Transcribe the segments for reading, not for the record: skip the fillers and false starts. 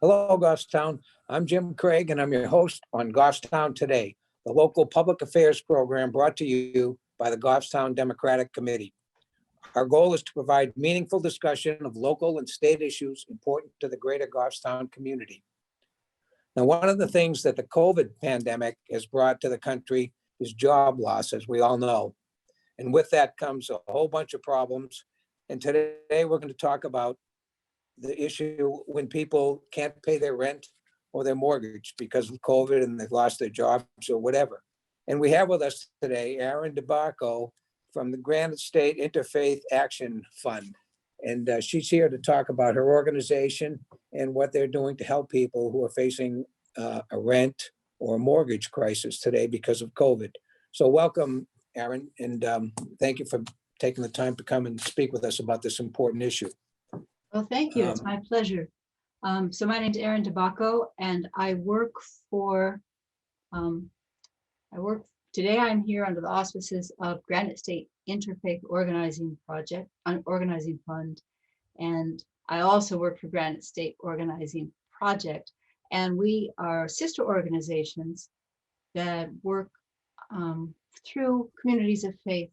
Hello, Goffstown. I'm Jim Craig, and I'm your host on Goffstown Today, the local public affairs program brought to you by the Goffstown Democratic Committee. Our goal is to provide meaningful discussion of local and state issues important to the greater Goffstown community. Now, one of the things that the COVID pandemic has brought to the country is job loss, as we all know. And with that comes a whole bunch of problems. And today we're going to talk about the issue when people can't pay their rent or their mortgage because of COVID and they've lost their jobs or whatever. And we have with us today Aron DiBacco from the Granite State Interfaith Action Fund. And she's here to talk about her organization and what they're doing to help people who are facing a rent or a mortgage crisis today because of COVID. So welcome, Aron, and thank you for taking the time to come and speak with us about this important issue. Well, thank you. It's my pleasure. So my name is Aron DiBacco, and I work today. I'm here under the auspices of Granite State Interfaith Organizing Fund, and I also work for Granite State Organizing Project, and we are sister organizations that work through communities of faith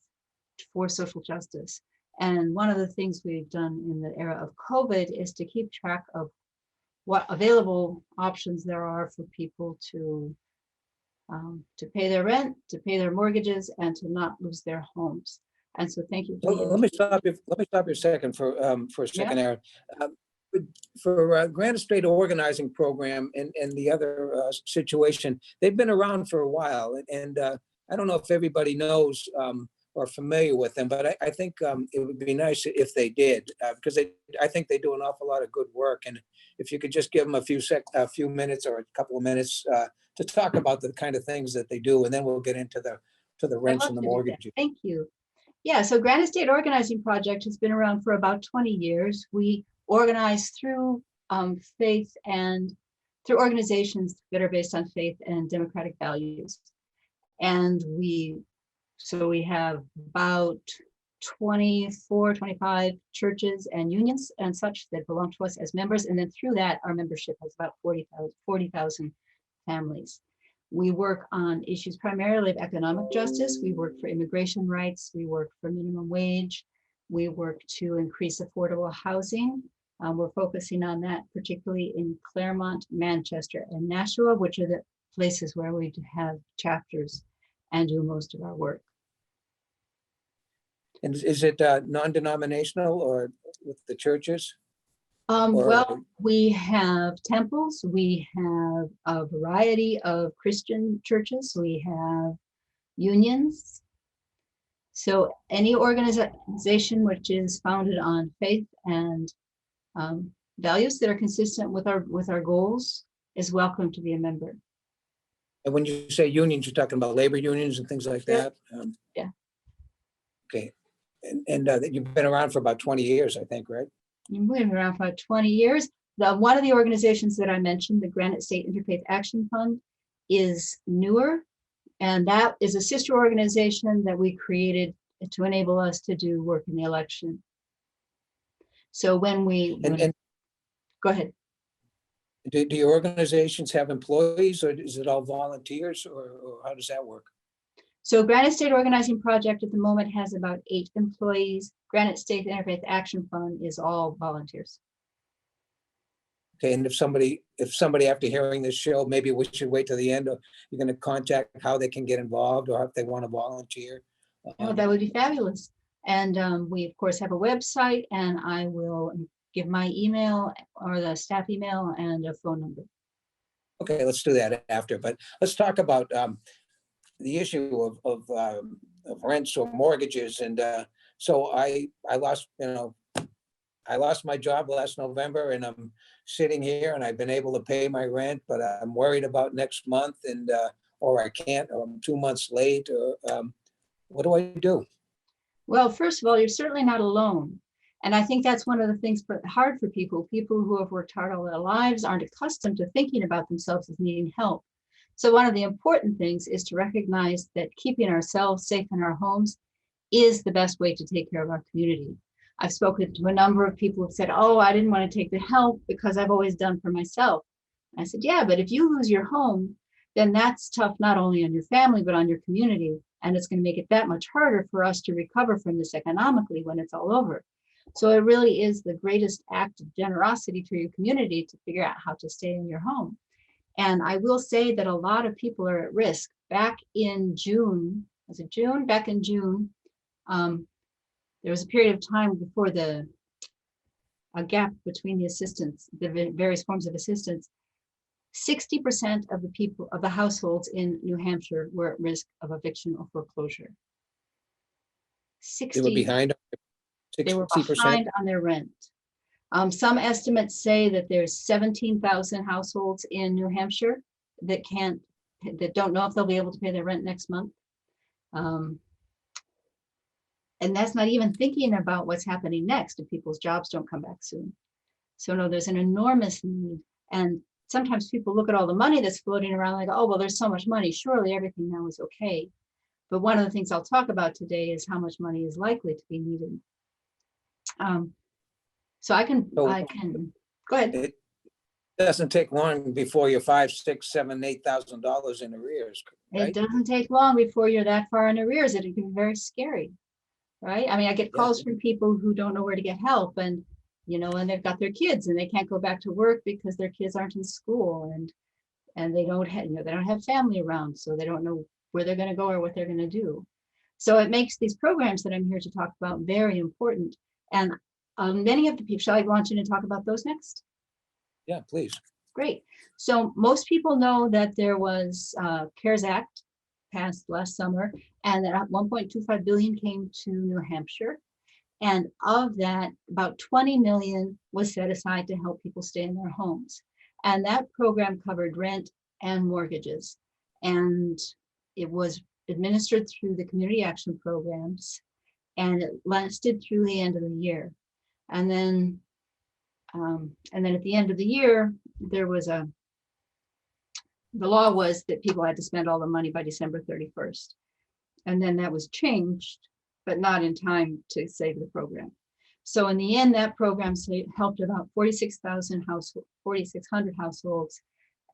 for social justice. And one of the things we've done in the era of COVID is to keep track of what available options there are for people to pay their rent, to pay their mortgages, and to not lose their homes. And so, thank you. Let me stop you a second for a second, Aron. For Granite State Organizing Program and the other situation, they've been around for a while, and I don't know if everybody knows or familiar with them, but I think it would be nice if they did, because I think they do an awful lot of good work. And if you could just give them a few minutes or a couple of minutes to talk about the kind of things that they do, and then we'll get into the rents and the mortgages. Thank you. Yeah, so Granite State Organizing Project has been around for about 20 years. We organize through faith and through organizations that are based on faith and democratic values. And we have about 24, 25 churches and unions and such that belong to us as members. And then through that, our membership has about 40,000 families. We work on issues primarily of economic justice. We work for immigration rights. We work for minimum wage. We work to increase affordable housing. We're focusing on that particularly in Claremont, Manchester, and Nashua, which are the places where we have chapters and do most of our work. And is it non-denominational or with the churches? Well, we have temples, we have a variety of Christian churches, we have unions. So any organization which is founded on faith and values that are consistent with our goals is welcome to be a member. And when you say unions, you're talking about labor unions and things like that? Yeah. Okay. And you've been around for about 20 years, I think, right? We've been around for about 20 years. One of the organizations that I mentioned, the Granite State Interfaith Action Fund, is newer. And that is a sister organization that we created to enable us to do work in the election. So when go ahead. Do your organizations have employees, or is it all volunteers, or how does that work? So Granite State Organizing Project at the moment has about 8 employees. Granite State Interfaith Action Fund is all volunteers. Okay, and if somebody after hearing this show, maybe we should wait till the end, or you're going to contact how they can get involved or if they want to volunteer. Oh, that would be fabulous. And we of course have a website, and I will give my email or the staff email and a phone number. Okay, let's do that after, but let's talk about the issue of rents or mortgages. And so I lost my job last November, and I'm sitting here and I've been able to pay my rent, but I'm worried about next month, and or I can't, or I'm 2 months late, or what do I do? Well, first of all, you're certainly not alone. And I think that's one of the things hard for people who have worked hard all their lives aren't accustomed to thinking about themselves as needing help. So one of the important things is to recognize that keeping ourselves safe in our homes is the best way to take care of our community. I've spoken to a number of people who've said, oh, I didn't want to take the help because I've always done for myself. I said, yeah, but if you lose your home, then that's tough, not only on your family, but on your community. And it's going to make it that much harder for us to recover from this economically when it's all over. So it really is the greatest act of generosity to your community to figure out how to stay in your home. And I will say that a lot of people are at risk. Back in June, was it June? Back in June, there was a period of time before a gap between the assistance, the various forms of assistance. 60% of the people, of the households in New Hampshire were at risk of eviction or foreclosure. 60, They were behind. they were 60%. behind on their rent. Some estimates say that there's 17,000 households in New Hampshire that don't know if they'll be able to pay their rent next month. And that's not even thinking about what's happening next if people's jobs don't come back soon. So no, there's an enormous need. And sometimes people look at all the money that's floating around like, oh, well, there's so much money. Surely everything now is okay. But one of the things I'll talk about today is how much money is likely to be needed. So I can go ahead. It doesn't take long before you're $5,000, $6,000, $7,000, $8,000 in arrears, right? It doesn't take long before you're that far in arrears. It can be very scary, right? I mean, I get calls from people who don't know where to get help, and and they've got their kids and they can't go back to work because their kids aren't in school, and they don't have, they don't have family around, so they don't know where they're going to go or what they're going to do. So it makes these programs that I'm here to talk about very important. And many of the people, shall I want you to talk about those next? Yeah, please. Great. So most people know that there was CARES Act passed last summer, and that 1.25 billion came to New Hampshire. And of that, about 20 million was set aside to help people stay in their homes. And that program covered rent and mortgages. And it was administered through the community action programs, and it lasted through the end of the year. And then at the end of the year, there was the law was that people had to spend all the money by December 31st. And then that was changed, but not in time to save the program. So in the end, that program helped about 4,600 households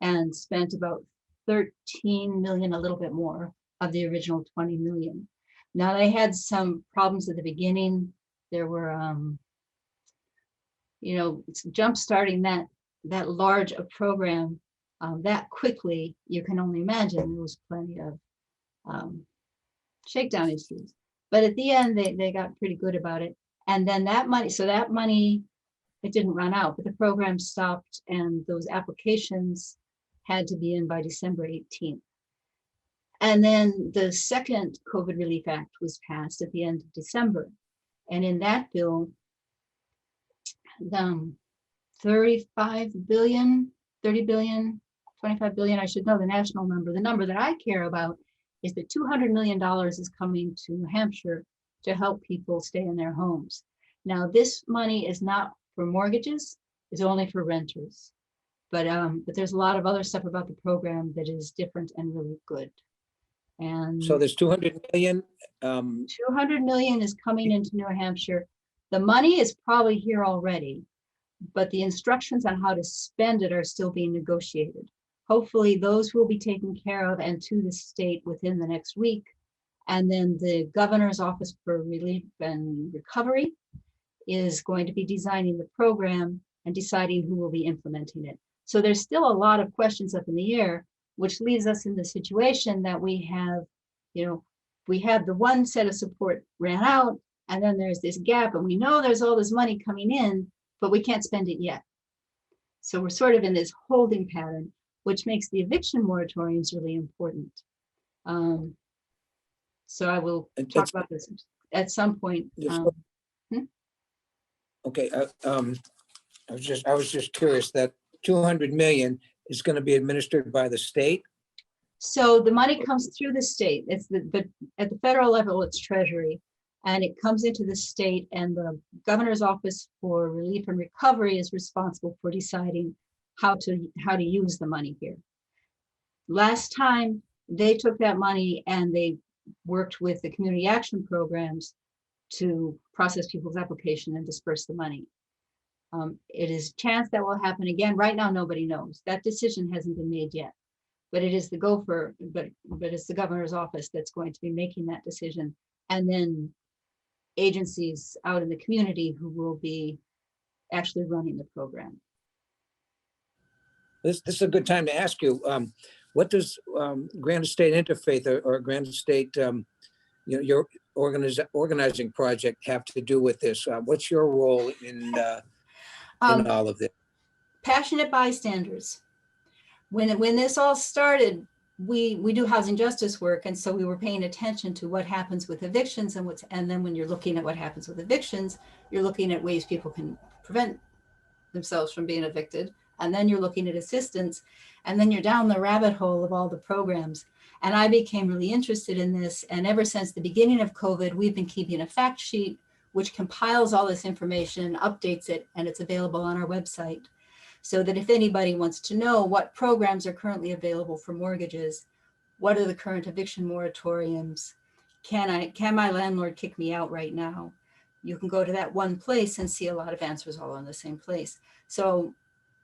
and spent about 13 million, a little bit more, of the original 20 million. Now they had some problems at the beginning. There were, jump starting that large a program that quickly, you can only imagine there was plenty of shakedown issues. But at the end, they got pretty good about it. And then that money, it didn't run out, but the program stopped, and those applications had to be in by December 18th. And then the second COVID Relief Act was passed at the end of December. And in that bill, 30 billion, 25 billion, I should know the national number. The number that I care about is that $200 million is coming to New Hampshire to help people stay in their homes. Now, this money is not for mortgages, it's only for renters. But there's a lot of other stuff about the program that is different and really good. And so there's 200 million. 200 million is coming into New Hampshire. The money is probably here already, but the instructions on how to spend it are still being negotiated. Hopefully those will be taken care of and to the state within the next week. And then the Governor's Office for Relief and Recovery is going to be designing the program and deciding who will be implementing it. So there's still a lot of questions up in the air, which leaves us in the situation that we have, we have the one set of support ran out, and then there's this gap, and we know there's all this money coming in, but we can't spend it yet. So we're sort of in this holding pattern, which makes the eviction moratoriums really important. So I will talk about this at some point. Okay, I was just curious that 200 million is going to be administered by the state. So the money comes through the state. But at the federal level, it's Treasury, and it comes into the state, and the Governor's Office for Relief and Recovery is responsible for deciding how to use the money here. Last time they took that money and they worked with the community action programs to process people's application and disperse the money. It is a chance that will happen again. Right now, nobody knows. That decision hasn't been made yet, but it is the gopher, but it's the governor's office that's going to be making that decision. And then agencies out in the community who will be actually running the program. This is a good time to ask you, what does Granite State Interfaith or Granite State, your organizing project have to do with this? What's your role in all of this? Passionate bystanders. When this all started, we do housing justice work, and so we were paying attention to what happens with evictions and then when you're looking at what happens with evictions, you're looking at ways people can prevent themselves from being evicted, and then you're looking at assistance, and then you're down the rabbit hole of all the programs. And I became really interested in this, and ever since the beginning of COVID, we've been keeping a fact sheet which compiles all this information, updates it, and it's available on our website. So that if anybody wants to know what programs are currently available for mortgages, what are the current eviction moratoriums, can my landlord kick me out right now? You can go to that one place and see a lot of answers all in the same place. So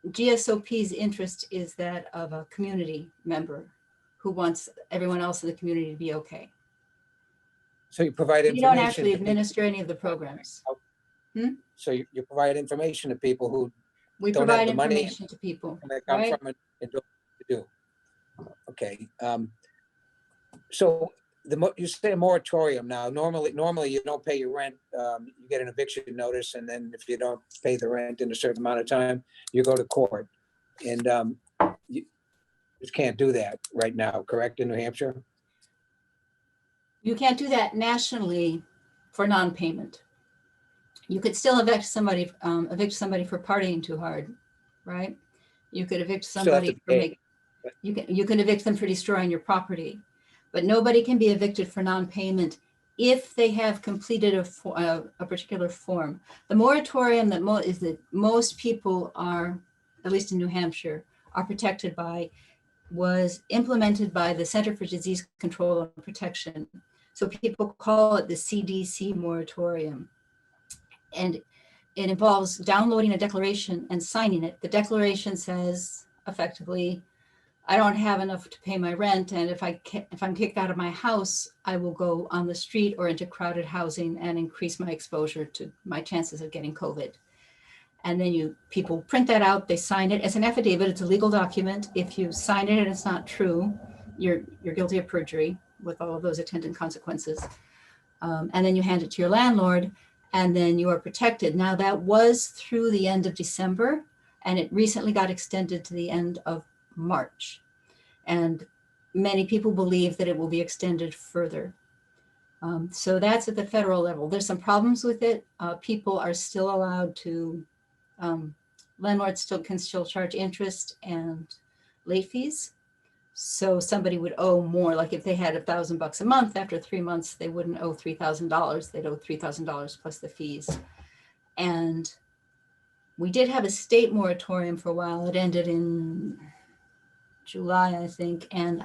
GSOP's interest is that of a community member who wants everyone else in the community to be okay. So you provide information. You don't actually administer any of the programs. So you provide information to people who we don't provide have the money information to people. And they come right? from it and don't know what to do. Okay. So you say a moratorium now. Normally you don't pay your rent. You get an eviction notice, and then if you don't pay the rent in a certain amount of time, you go to court. And you just can't do that right now, correct, in New Hampshire? You can't do that nationally for non-payment. You could still evict somebody for partying too hard, right? You could evict somebody for you can evict them for destroying your property, but nobody can be evicted for non-payment if they have completed a particular form. The moratorium that most people are, at least in New Hampshire, are protected by was implemented by the Center for Disease Control and Protection. So people call it the CDC moratorium. And it involves downloading a declaration and signing it. The declaration says, effectively, I don't have enough to pay my rent, and if I'm kicked out of my house, I will go on the street or into crowded housing and increase my exposure to my chances of getting COVID. And then people print that out, they sign it as an affidavit. It's a legal document. If you sign it and it's not true, you're guilty of perjury with all of those attendant consequences. And then you hand it to your landlord, and then you are protected. Now that was through the end of December, and it recently got extended to the end of March. And many people believe that it will be extended further. So that's at the federal level. There's some problems with it. People are still allowed to, landlords can still charge interest and late fees. So somebody would owe more, like if they had $1,000 a month, after 3 months, they wouldn't owe $3,000. They'd owe $3,000 plus the fees. And we did have a state moratorium for a while. It ended in July, I think. And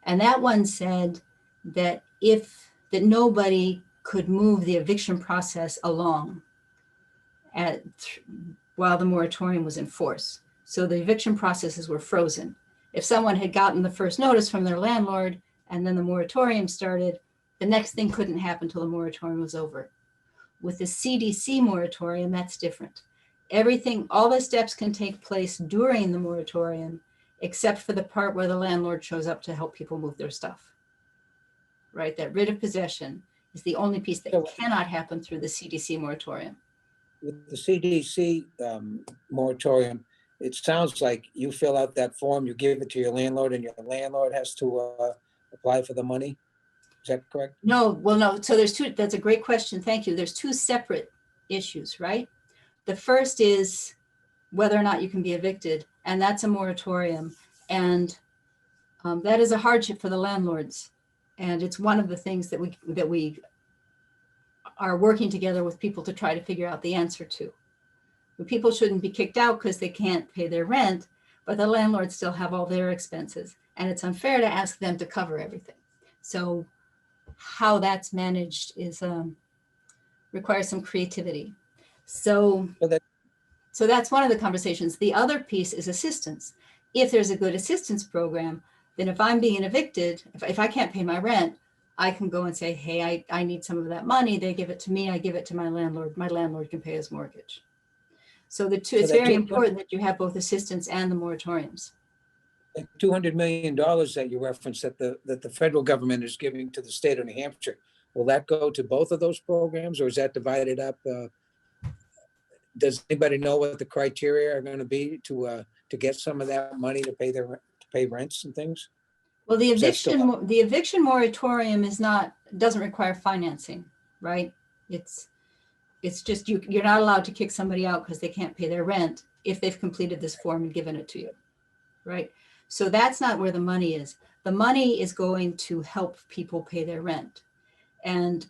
that one said that nobody could move the eviction process along while the moratorium was in force. So the eviction processes were frozen. If someone had gotten the first notice from their landlord and then the moratorium started, the next thing couldn't happen until the moratorium was over. With the CDC moratorium, that's different. All the steps can take place during the moratorium, except for the part where the landlord shows up to help people move their stuff. Right, that writ of possession is the only piece that cannot happen through the CDC moratorium. With the CDC moratorium, it sounds like you fill out that form, you give it to your landlord, and your landlord has to apply for the money. Is that correct? No, well, no. So there's two. That's a great question. Thank you. There's two separate issues, right? The first is whether or not you can be evicted, and that's a moratorium. And that is a hardship for the landlords. And it's one of the things that we are working together with people to try to figure out the answer to. But people shouldn't be kicked out because they can't pay their rent, but the landlords still have all their expenses. And it's unfair to ask them to cover everything. So how that's managed is requires some creativity. So, Well, that, so that's one of the conversations. The other piece is assistance. If there's a good assistance program, then if I'm being evicted, if I can't pay my rent, I can go and say, hey, I need some of that money. They give it to me. I give it to my landlord. My landlord can pay his mortgage. So the two, so it's that very important that you have both assistance and the moratoriums. $200 million that you referenced that the federal government is giving to the state of New Hampshire, will that go to both of those programs, or is that divided up? Does anybody know what the criteria are going to be to get some of that money to pay rents and things? Well, the Is that still- eviction moratorium doesn't require financing, right? It's just you're not allowed to kick somebody out because they can't pay their rent if they've completed this form and given it to you, right? So that's not where the money is. The money is going to help people pay their rent. And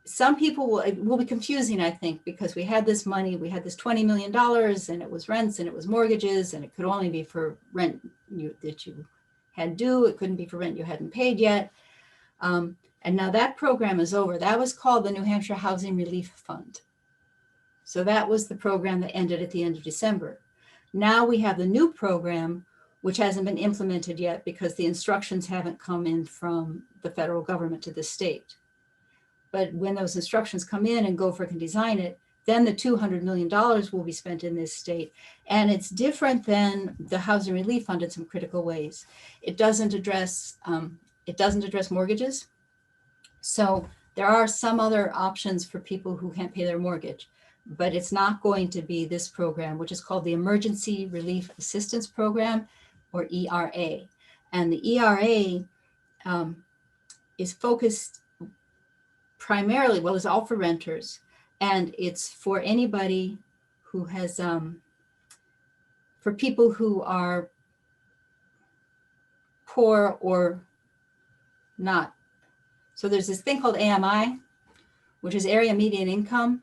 some people it will be confusing, I think, because we had this money, we had this $20 million and it was rents and it was mortgages and it could only be for rent that you had due. It couldn't be for rent you hadn't paid yet. And now that program is over. That was called the New Hampshire Housing Relief Fund. So that was the program that ended at the end of December. Now we have the new program, which hasn't been implemented yet because the instructions haven't come in from the federal government to the state. But when those instructions come in and Gopher can design it, then the $200 million will be spent in this state. And it's different than the Housing Relief Fund in some critical ways. It doesn't address mortgages. So there are some other options for people who can't pay their mortgage, but it's not going to be this program, which is called the Emergency Relief Assistance Program, or ERA. And the ERA is focused primarily, well, it's all for renters, and it's for anybody who has, for people who are poor or not. So there's this thing called AMI, which is area median income.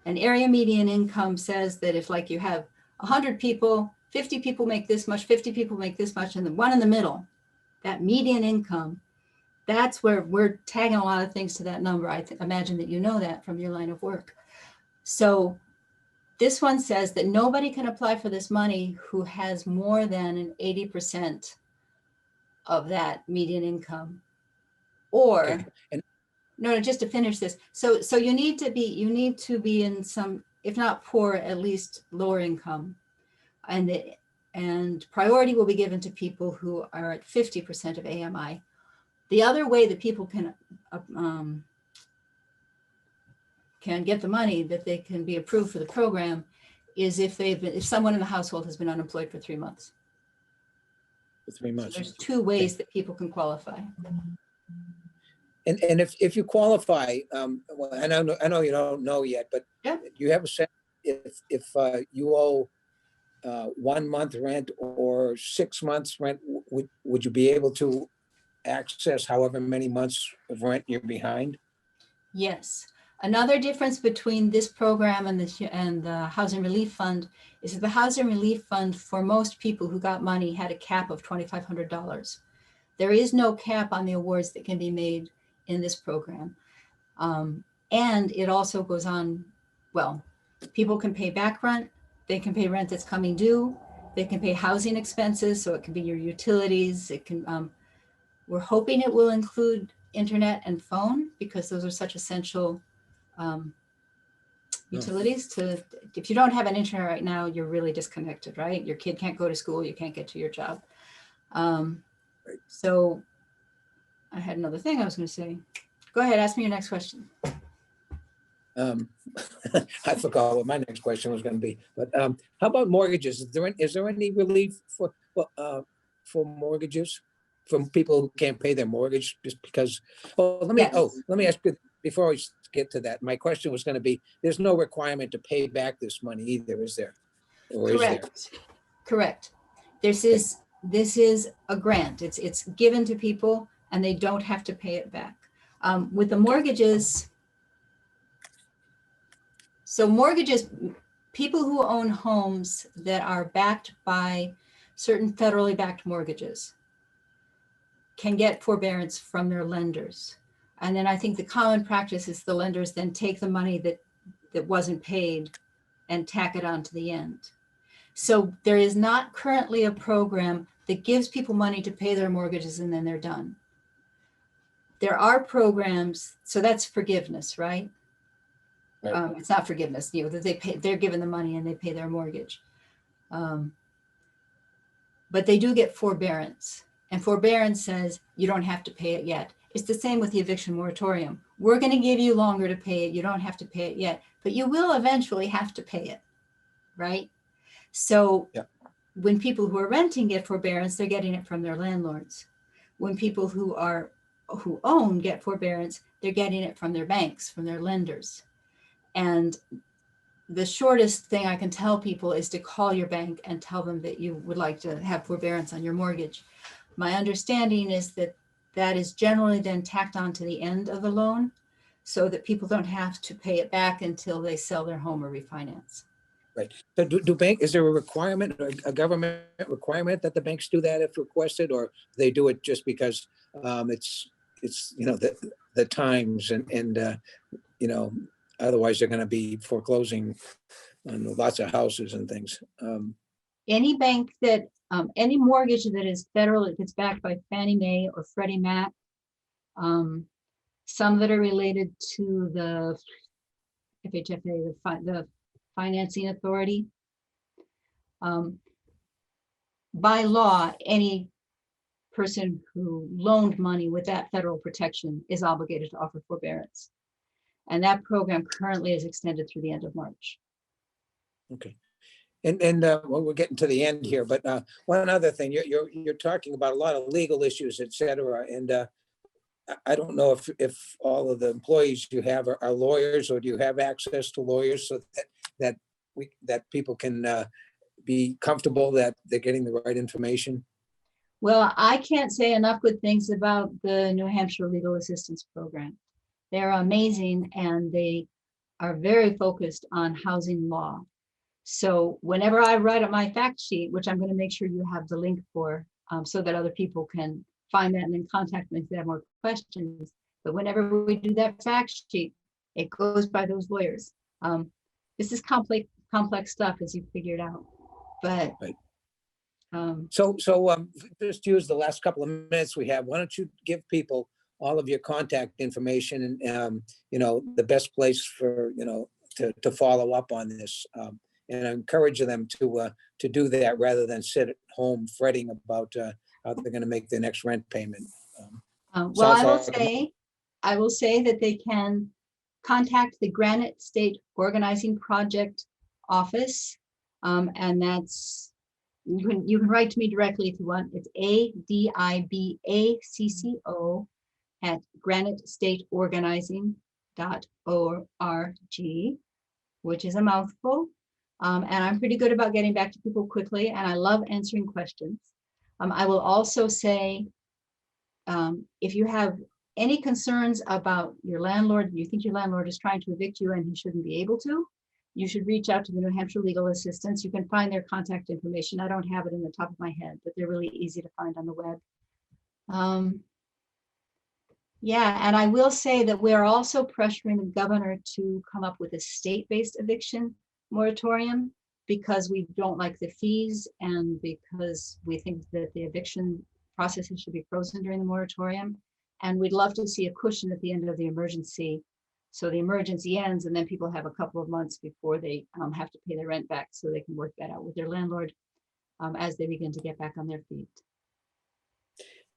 And area median income says that if like you have 100 people, 50 people make this much, 50 people make this much, and the one in the middle, that median income, that's where we're tagging a lot of things to that number. I imagine that you know that from your line of work. So this one says that nobody can apply for this money who has more than an 80% of that median income. Or, Okay. And no, just to finish this. So you need to be in some, if not poor, at least lower income. And priority will be given to people who are at 50% of AMI. The other way that people can get the money, that they can be approved for the program, is if someone in the household has been unemployed for 3 months. for 3 months. So there's two ways that people can qualify. And if you qualify, well, I know you don't know yet, but Yeah. you have a sense if you owe 1 month rent or 6 months rent, would you be able to access however many months of rent you're behind? Yes. Another difference between this program and the Housing Relief Fund is that the Housing Relief Fund, for most people who got money, had a cap of $2,500. There is no cap on the awards that can be made in this program. And it also goes on, well, people can pay back rent, they can pay rent that's coming due, they can pay housing expenses, so it can be your utilities, it can, we're hoping it will include internet and phone because those are such essential utilities. If you don't have an internet right now, you're really disconnected, right? Your kid can't go to school, you can't get to your job. So I had another thing I was going to say. Go ahead, ask me your next question. I forgot what my next question was going to be, but how about mortgages? Is there any relief for mortgages from people who can't pay their mortgage just because? Well, let me ask you before we get to that. My question was going to be: there's no requirement to pay back this money either, is there? Or Correct. Is there? Correct. This is a grant. It's given to people and they don't have to pay it back. With the mortgages, so mortgages, people who own homes that are backed by certain federally backed mortgages can get forbearance from their lenders. And then I think the common practice is the lenders then take the money that wasn't paid and tack it on to the end. So there is not currently a program that gives people money to pay their mortgages and then they're done. There are programs, so that's forgiveness, right? Right. It's not forgiveness, you know, that they're given the money and they pay their mortgage. But they do get forbearance, and forbearance says you don't have to pay it yet. It's the same with the eviction moratorium. We're going to give you longer to pay it. You don't have to pay it yet, but you will eventually have to pay it, right? So yeah. When people who are renting get forbearance, they're getting it from their landlords. When people who own get forbearance, they're getting it from their banks, from their lenders. And the shortest thing I can tell people is to call your bank and tell them that you would like to have forbearance on your mortgage. My understanding is that that is generally then tacked on to the end of the loan so that people don't have to pay it back until they sell their home or refinance. Right. So is there a requirement, a government requirement that the banks do that if requested, or they do it just because it's you know, the times and you know, otherwise they're going to be foreclosing on lots of houses and things. Any bank that, any mortgage that is federal, if it's backed by Fannie Mae or Freddie Mac, some that are related to the FHFA, the financing authority. By law, any person who loaned money with that federal protection is obligated to offer forbearance. And that program currently is extended through the end of March. Okay. And well, we're getting to the end here, but one other thing, you're talking about a lot of legal issues, et cetera. And I don't know if all of the employees you have are lawyers, or do you have access to lawyers so that people can be comfortable that they're getting the right information? Well, I can't say enough good things about the New Hampshire Legal Assistance Program. They're amazing, and they are very focused on housing law. So whenever I write up my fact sheet, which I'm going to make sure you have the link for, so that other people can find that and then contact me if they have more questions. But whenever we do that fact sheet, it goes by those lawyers. This is complex stuff, as you figured out. But right. So just use the last couple of minutes we have. Why don't you give people all of your contact information and you know, the best place for, you know, to follow up on this, and I encourage them to do that rather than sit at home fretting about how they're going to make their next rent payment. Well, I will say that they can contact the Granite State Organizing Project office, and that's, you can write to me directly if you want. It's ADIBACCO at granitestateorganizing.org, which is a mouthful. And I'm pretty good about getting back to people quickly, and I love answering questions. I will also say, if you have any concerns about your landlord, you think your landlord is trying to evict you and he shouldn't be able to, you should reach out to the New Hampshire Legal Assistance. You can find their contact information. I don't have it in the top of my head, but they're really easy to find on the web. Yeah, and I will say that we're also pressuring the governor to come up with a state-based eviction moratorium, because we don't like the fees and because we think that the eviction processes should be frozen during the moratorium. And we'd love to see a cushion at the end of the emergency. So the emergency ends and then people have a couple of months before they have to pay their rent back, so they can work that out with their landlord as they begin to get back on their feet.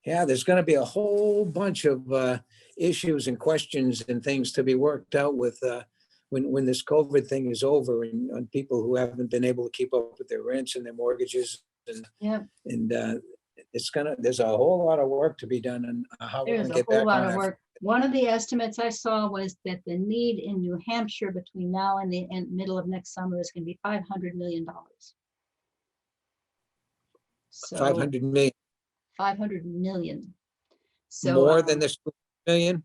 Yeah, there's going to be a whole bunch of issues and questions and things to be worked out with when this COVID thing is over, and on people who haven't been able to keep up with their rents and their mortgages. And, yeah. And there's a whole lot of work to be done on how we're going to get back on. There's a whole lot of work. One of the estimates I saw was that the need in New Hampshire between now and the middle of next summer is going to be $500 million. So 500 million. 500 million. So more than this million?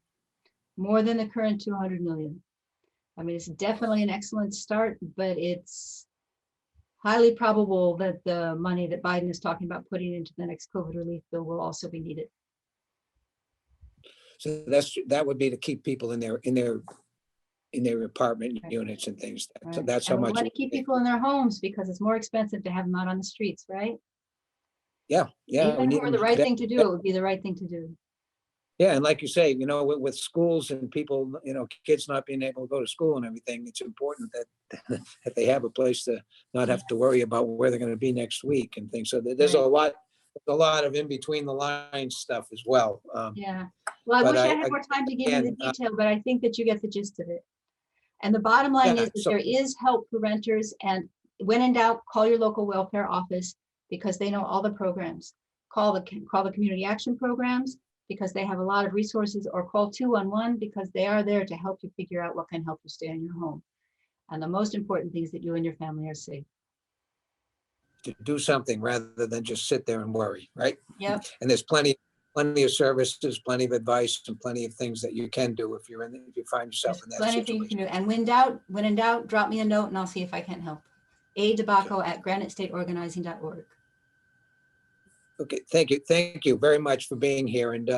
More than the current 200 million. I mean, it's definitely an excellent start, but it's highly probable that the money that Biden is talking about putting into the next COVID relief bill will also be needed. So that would be to keep people in their apartment units and things. So Right. that's how And we much. want to keep people in their homes because it's more expensive to have them out on the streets, right? Yeah, yeah. we Even need for the them right to- thing to do, it would be the right thing to do. Yeah, and like you say, with schools and people, kids not being able to go to school and everything, it's important that that they have a place to not have to worry about where they're going to be next week and things. So there's Right. a lot of in between the lines stuff as well. Yeah. Well, I But wish I I- had more time to give you the again, detail, but I think that you get the gist of it. And the bottom line Yeah, is that so- there is help for renters, and when in doubt, call your local welfare office because they know all the programs. Call the community action programs because they have a lot of resources, or call 211 because they are there to help you figure out what can help you stay in your home. And the most important thing is that you and your family are safe. to do something rather than just sit there and worry, right? Yep. And there's plenty of services, plenty of advice, and plenty of things that you can do if you find yourself in that Plenty of things you can situation. do. And when in doubt, drop me a note and I'll see if I can help. DiBacco@granitestateorganizing.org. Okay, thank you very much for being here. And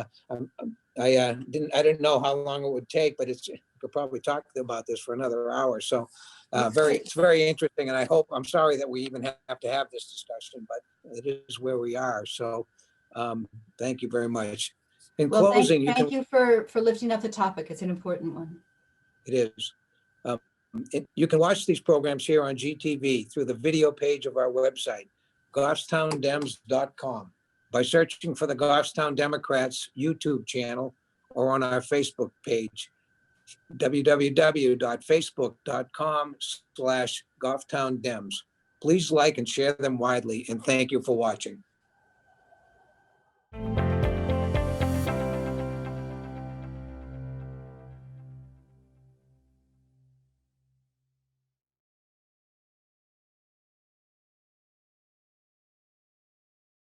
I didn't know how long it would take, but we could probably talk about this for another hour. So it's very interesting. And I'm sorry that we even have to have this discussion, but it is where we are. So thank you very much. In Well, closing, thank you for lifting up the topic. It's an important one. It is. You can watch these programs here on GTV through the video page of our website, goffstowndems.com, by searching for the Goffstown Democrats YouTube channel or on our Facebook page, www.facebook.com/GofftownDems. Please like and share them widely, and thank you for watching.